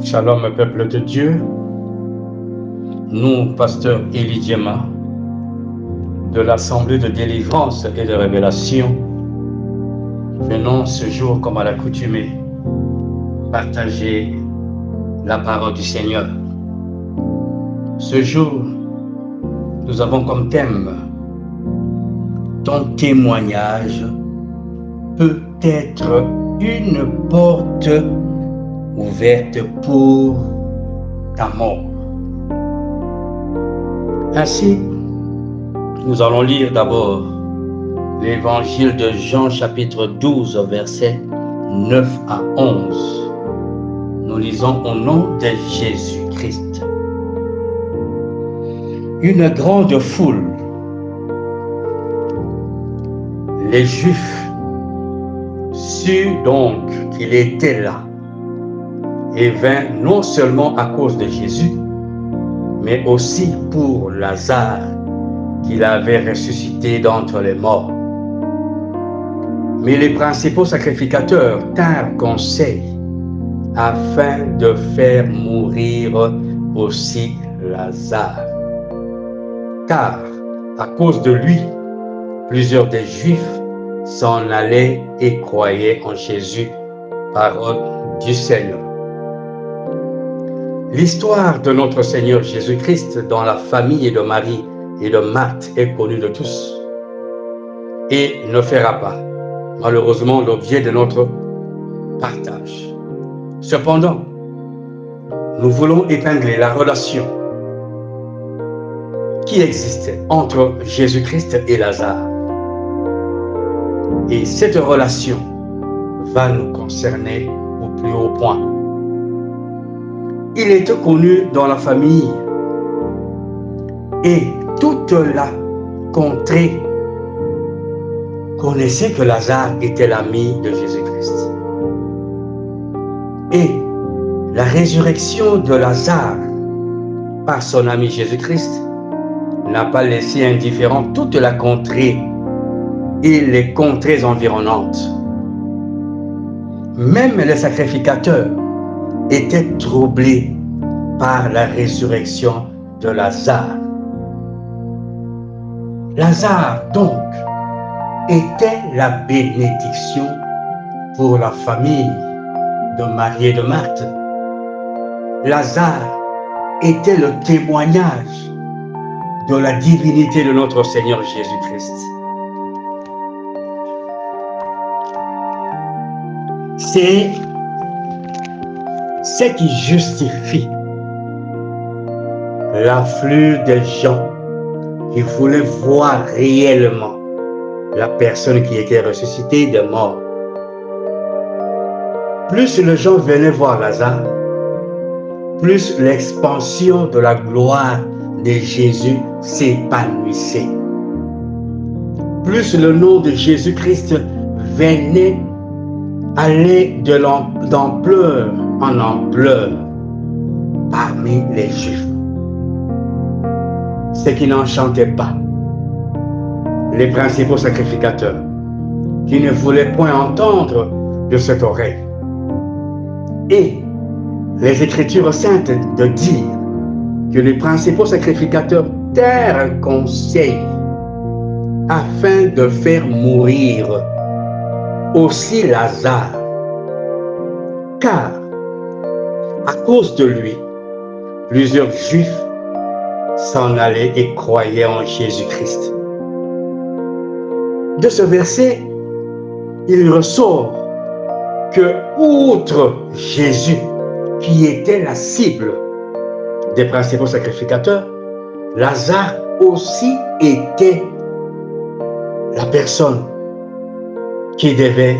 Shalom, peuple de Dieu. Nous, pasteur Élie Diema, de l'Assemblée de délivrance et de révélation, venons ce jour, comme à l'accoutumée, partager la parole du Seigneur. Ce jour, nous avons comme thème ton témoignage peut être une porte ouverte pour ta mort. Ainsi, nous allons lire d'abord l'évangile de Jean chapitre 12 versets 9 à 11. Nous lisons au nom de Jésus-Christ. Une grande foule, les Juifs, surent donc qu'il était là et vint non seulement à cause de Jésus, mais aussi pour Lazare, qu'il avait ressuscité d'entre les morts. Mais les principaux sacrificateurs tinrent conseil afin de faire mourir aussi Lazare. Car, à cause de lui, plusieurs des Juifs s'en allaient et croyaient en Jésus, parole du Seigneur. L'histoire de notre Seigneur Jésus-Christ dans la famille de Marie et de Marthe est connue de tous et ne fera pas, malheureusement, l'objet de notre partage. Cependant, nous voulons épingler la relation qui existait entre Jésus-Christ et Lazare. Et cette relation va nous concerner au plus haut point. Il était connu dans la famille et toute la contrée connaissait que Lazare était l'ami de Jésus-Christ. Et la résurrection de Lazare par son ami Jésus-Christ n'a pas laissé indifférent toute la contrée et les contrées environnantes. Même les sacrificateurs étaient troublés par la résurrection de Lazare. Lazare, donc, était la bénédiction pour la famille de Marie et de Marthe. Lazare était le témoignage de la divinité de notre Seigneur Jésus-Christ. C'est ce qui justifie l'afflux des gens qui voulaient voir réellement la personne qui était ressuscitée des morts. Plus les gens venaient voir Lazare, plus l'expansion de la gloire de Jésus s'épanouissait. Plus le nom de Jésus-Christ venait aller d'ampleur en ampleur parmi les Juifs. Ce qui n'enchantait pas les principaux sacrificateurs, qui ne voulaient point entendre de cette oreille. Et les Écritures saintes de dire que les principaux sacrificateurs tinrent un conseil afin de faire mourir aussi Lazare, car à cause de lui, plusieurs Juifs s'en allaient et croyaient en Jésus-Christ. De ce verset, il ressort que, outre Jésus, qui était la cible des principaux sacrificateurs, Lazare aussi était la personne qui devait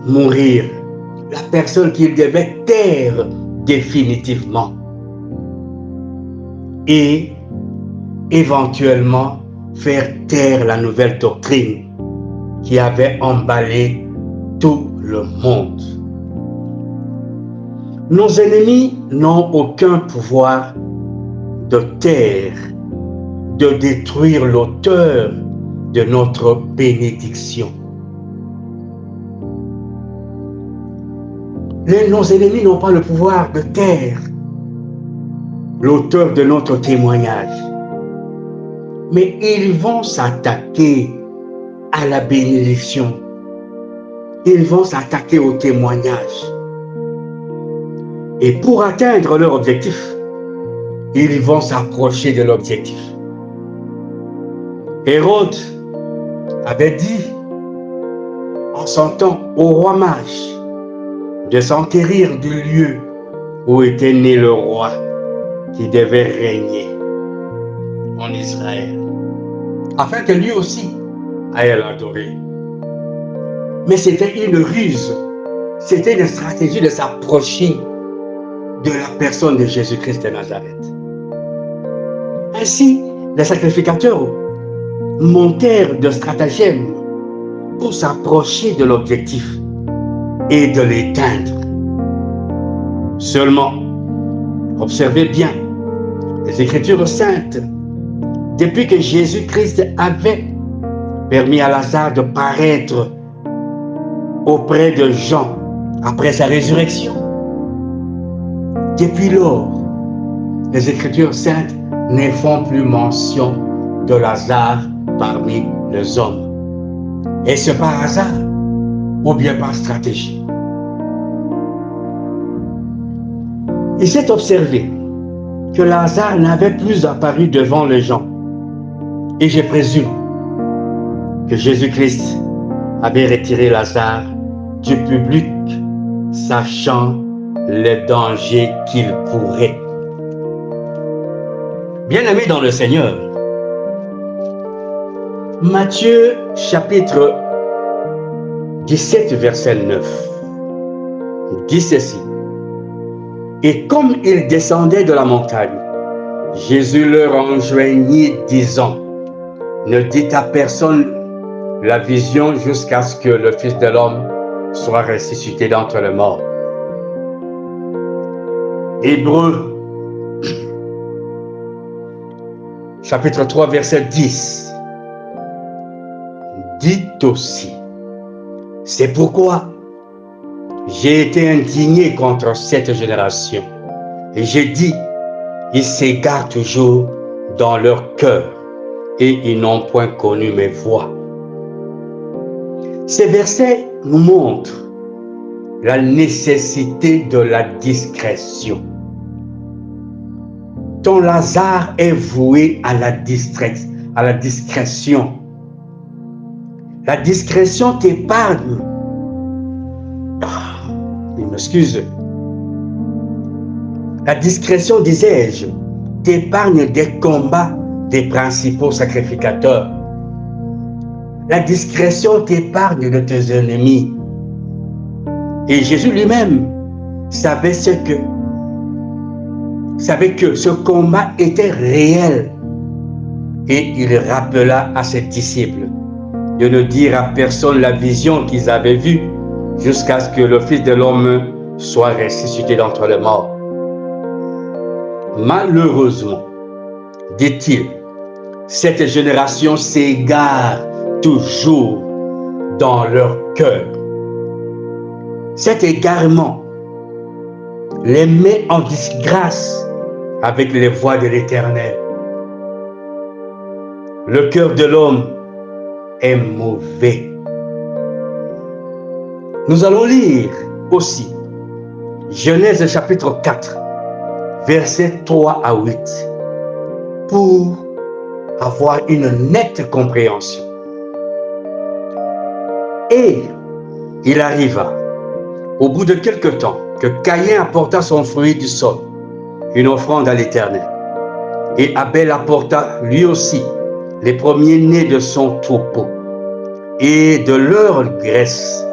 mourir, la personne qu'il devait taire définitivement et éventuellement faire taire la nouvelle doctrine qui avait emballé tout le monde. Nos ennemis n'ont aucun pouvoir de taire, de détruire l'auteur de notre bénédiction. Nos ennemis n'ont pas le pouvoir de taire l'auteur de notre témoignage, mais ils vont s'attaquer à la bénédiction. Ils vont s'attaquer au témoignage. Et pour atteindre leur objectif, ils vont s'approcher de l'objectif. Hérode avait dit en son temps au roi mage de s'enquérir du lieu où était né le roi qui devait régner en Israël, afin que lui aussi aille l'adorer. Mais c'était une ruse, c'était une stratégie de s'approcher de la personne de Jésus-Christ de Nazareth. Ainsi, les sacrificateurs montèrent de stratagèmes pour s'approcher de l'objectif et de l'éteindre. Seulement, observez bien, les Écritures saintes, depuis que Jésus-Christ avait permis à Lazare de paraître auprès de Jean après sa résurrection, depuis lors, les Écritures saintes ne font plus mention de Lazare parmi les hommes. Est-ce par hasard ou bien par stratégie? Il s'est observé que Lazare n'avait plus apparu devant les gens. Et je présume que Jésus-Christ avait retiré Lazare du public, sachant les dangers qu'il courait. Bien-aimés dans le Seigneur, Matthieu chapitre 17 verset 9 dit ceci. Et comme ils descendaient de la montagne, Jésus leur enjoignit disant, ne dites à personne la vision jusqu'à ce que le Fils de l'homme soit ressuscité d'entre les morts. Hébreux chapitre 3 verset 10 dit aussi, c'est pourquoi j'ai été indigné contre cette génération et j'ai dit, ils s'égarent toujours dans leur cœur et ils n'ont point connu mes voies. Ces versets nous montrent la nécessité de la discrétion. Ton Lazare est voué à la discrétion. La discrétion t'épargne. Il m'excuse. La discrétion, disais-je, t'épargne des combats des principaux sacrificateurs. La discrétion t'épargne de tes ennemis. Et Jésus lui-même savait que ce combat était réel. Et il rappela à ses disciples de ne dire à personne la vision qu'ils avaient vue jusqu'à ce que le Fils de l'homme soit ressuscité d'entre les morts. Malheureusement, dit-il, cette génération s'égare toujours dans leur cœur. Cet égarement les met en disgrâce avec les voies de l'Éternel. Le cœur de l'homme est mauvais. Nous allons lire aussi Genèse chapitre 4, versets 3 à 8, pour avoir une nette compréhension. Et il arriva, au bout de quelque temps, que Caïn apporta son fruit du sol, une offrande à l'Éternel. Et Abel apporta lui aussi les premiers-nés de son troupeau et de leur graisse.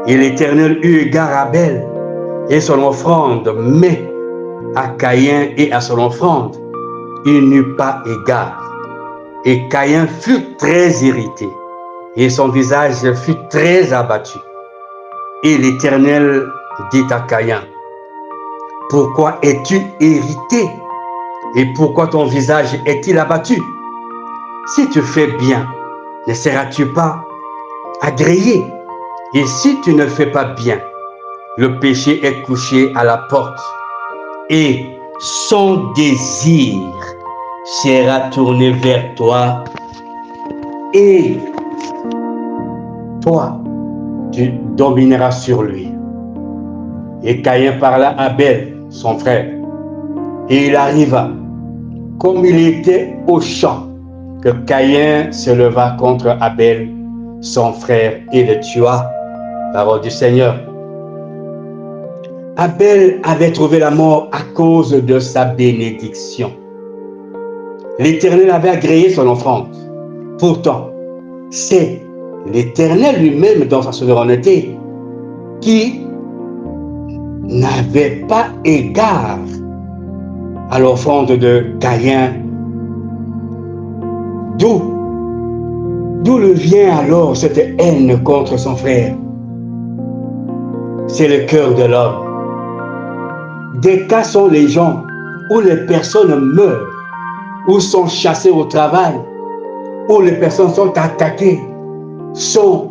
Et l'Éternel eut égard à Abel et son offrande, mais à Caïn et à son offrande, il n'eut pas égard. Et Caïn fut très irrité, et son visage fut très abattu. Et l'Éternel dit à Caïn, « Pourquoi es-tu irrité? Et pourquoi ton visage est-il abattu? Si tu fais bien, ne seras-tu pas agréé? Et si tu ne fais pas bien, le péché est couché à la porte et son désir sera tourné vers toi et toi, tu domineras sur lui. Et Caïn parla à Abel, son frère, et il arriva, comme il était au champ, que Caïn se leva contre Abel, son frère, et le tua. Parole du Seigneur. Abel avait trouvé la mort à cause de sa bénédiction. L'Éternel avait agréé son offrande. Pourtant, c'est l'Éternel lui-même, dans sa souveraineté, qui n'avait pas égard à l'offrande de Caïn. D'où le vient alors cette haine contre son frère? C'est le cœur de l'homme. Des cas sont les gens où les personnes meurent, ou sont chassées au travail, où les personnes sont attaquées, sont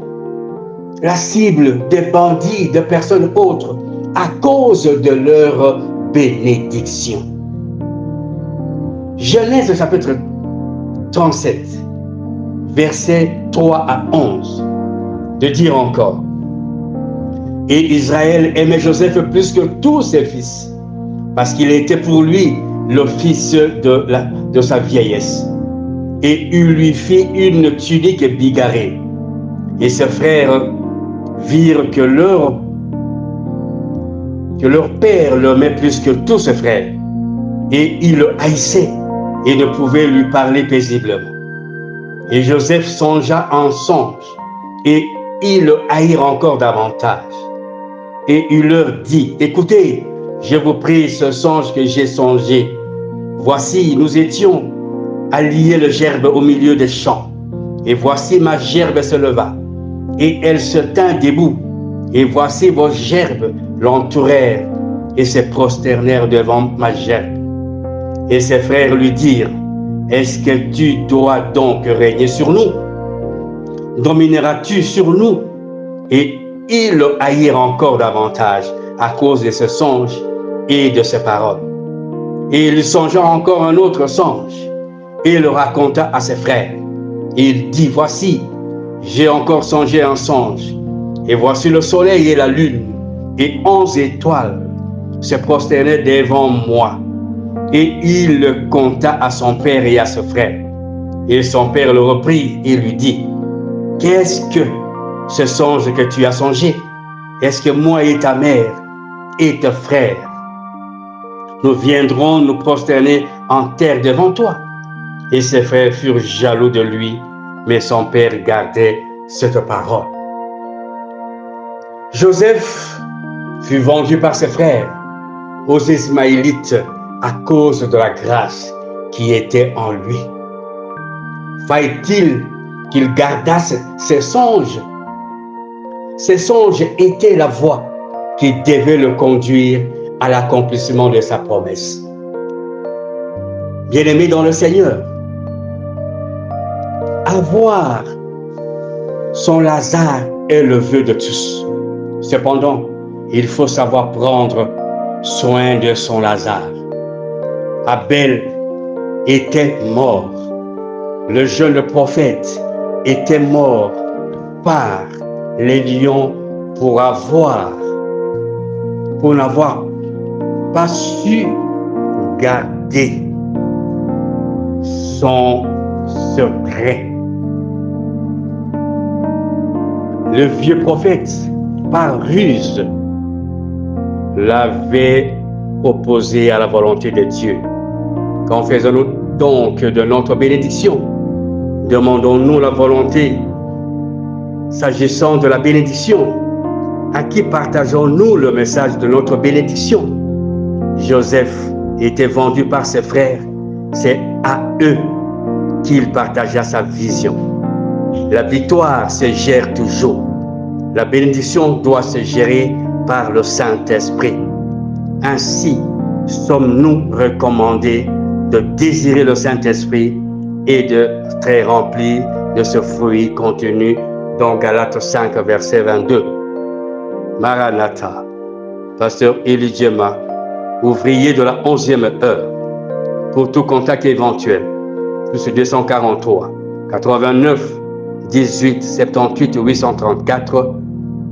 la cible des bandits, de personnes autres, à cause de leur bénédiction. Genèse chapitre 37, versets 3 à 11, de dire encore: Et Israël aimait Joseph plus que tous ses fils, parce qu'il était pour lui le fils de sa vieillesse. Et il lui fit une tunique bigarrée. Et ses frères virent que leur père l'aimait plus que tous ses frères. Et ils le haïssaient et ne pouvaient lui parler paisiblement. Et Joseph songea en songe, et ils le haïrent encore davantage. Et il leur dit: Écoutez, je vous prie ce songe que j'ai songé. Voici, nous étions à lier le gerbe au milieu des champs. Et voici ma gerbe se leva, et elle se tint debout. Et voici vos gerbes l'entourèrent, et se prosternèrent devant ma gerbe. Et ses frères lui dirent: Est-ce que tu dois donc régner sur nous? Domineras-tu sur nous? Et ils le haïrent encore davantage à cause de ce songe et de ses paroles. Et il songea encore un autre songe, et le raconta à ses frères. Et il dit: Voici, j'ai encore songé un songe, et voici le soleil et la lune, et 11 étoiles se prosternaient devant moi. Et il le conta à son père et à ses frères. Et son père le reprit et lui dit: Qu'est-ce que ce songe que tu as songé? Est-ce que moi et ta mère et tes frères, nous viendrons nous prosterner en terre devant toi? Et ses frères furent jaloux de lui, mais son père gardait cette parole. Joseph fut vendu par ses frères aux Ismaélites à cause de la grâce qui était en lui. Fallait-il qu'il gardasse ses songes? Ces songes étaient la voie qui devait le conduire à l'accomplissement de sa promesse. Bien-aimé dans le Seigneur, avoir son Lazare est le vœu de tous. Cependant, il faut savoir prendre soin de son Lazare. Abel était mort. Le jeune prophète était mort par les lions pour n'avoir pas su garder son secret. Le vieux prophète, par ruse, l'avait opposé à la volonté de Dieu. Confessons-nous donc de notre bénédiction. Demandons-nous la volonté s'agissant de la bénédiction. À qui partageons-nous le message de notre bénédiction? Joseph était vendu par ses frères. C'est à eux qu'il partagea sa vision. La victoire se gère toujours. La bénédiction doit se gérer par le Saint-Esprit. Ainsi, sommes-nous recommandés de désirer le Saint-Esprit et d'être remplis de ce fruit contenu dans Galates 5, verset 22. Maranatha, Pasteur Élie Djema, ouvrier de la 11e heure. Pour tout contact éventuel, plus 243 89 18 78 834,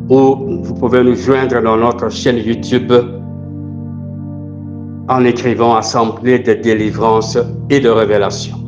ou vous pouvez nous joindre dans notre chaîne YouTube en écrivant Assemblée de délivrance et de révélation.